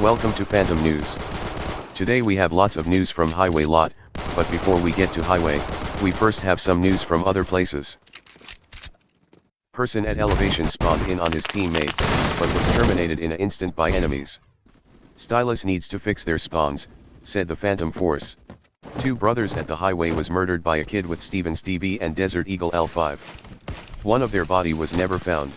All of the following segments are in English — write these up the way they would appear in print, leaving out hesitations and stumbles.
Welcome to Phantom News. Today we have lots of news from Highway Lot, but before we get to Highway, we first have some news from other places. Person at elevation spawned in on his teammate, but was terminated in an instant by enemies. Stylus needs to fix their spawns, said the Phantom Force. Two brothers at the highway was murdered by a kid with Stevens DB and Desert Eagle L5. One of their body was never found.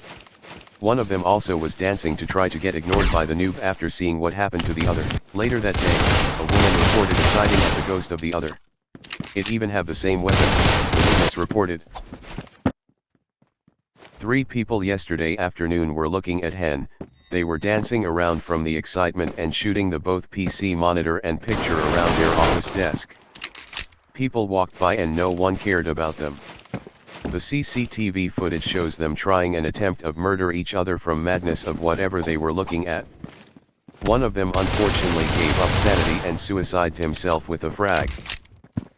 One of them also was dancing to try to get ignored by the noob after seeing what happened to the other. Later that day, a woman reported a sighting of the ghost of the other. It even have the same weapon, the witness reported. 3 people yesterday afternoon were looking at hen. They were dancing around from the excitement and shooting the both PC monitor and picture around their office desk. People walked by and no one cared about them. The CCTV footage shows them trying an attempt of murder each other from madness of whatever they were looking at. One of them unfortunately gave up sanity and suicided himself with a frag.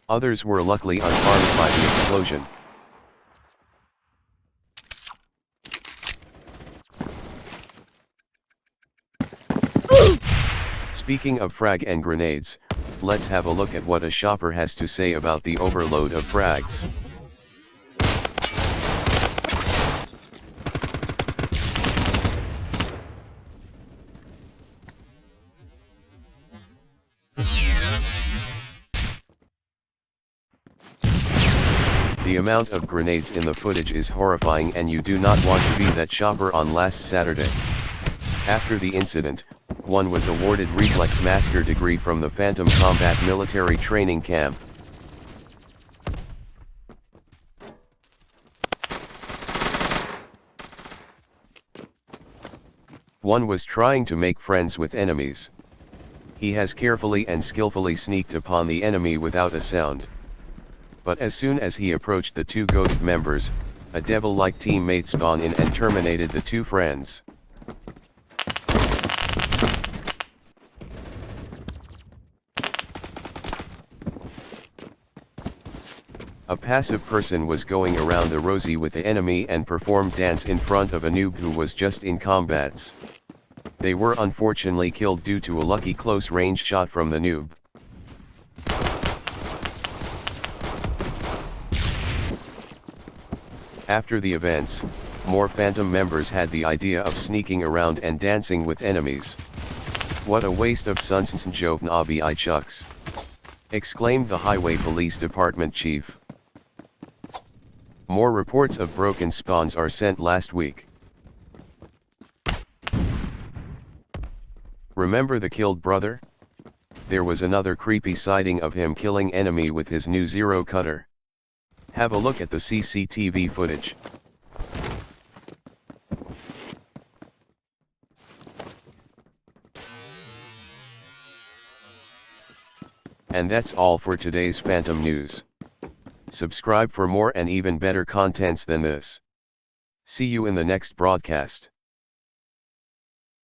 Others were luckily unharmed by the explosion. Speaking of frag and grenades, let's have a look at what a shopper has to say about the overload of frags. The amount of grenades in the footage is horrifying and you do not want to be that shopper on last Saturday. After the incident, one was awarded Reflex Master degree from the Phantom Combat Military Training Camp. One was trying to make friends with enemies. He has carefully and skillfully sneaked upon the enemy without a sound. But as soon as he approached the 2 ghost members, a devil-like teammate spawned in and terminated the 2 friends. A passive person was going around the rosy with the enemy and performed dance in front of a noob who was just in combats. They were unfortunately killed due to a lucky close range shot from the noob. After the events, more Phantom members had the idea of sneaking around and dancing with enemies. What a waste of Sun's Job Nabi I Chucks! Exclaimed the Highway Police Department chief. More reports of broken spawns are sent last week. Remember the killed brother? There was another creepy sighting of him killing enemy with his new Zero cutter. Have a look at the CCTV footage. And that's all for today's Phantom News. Subscribe for more and even better contents than this. See you in the next broadcast.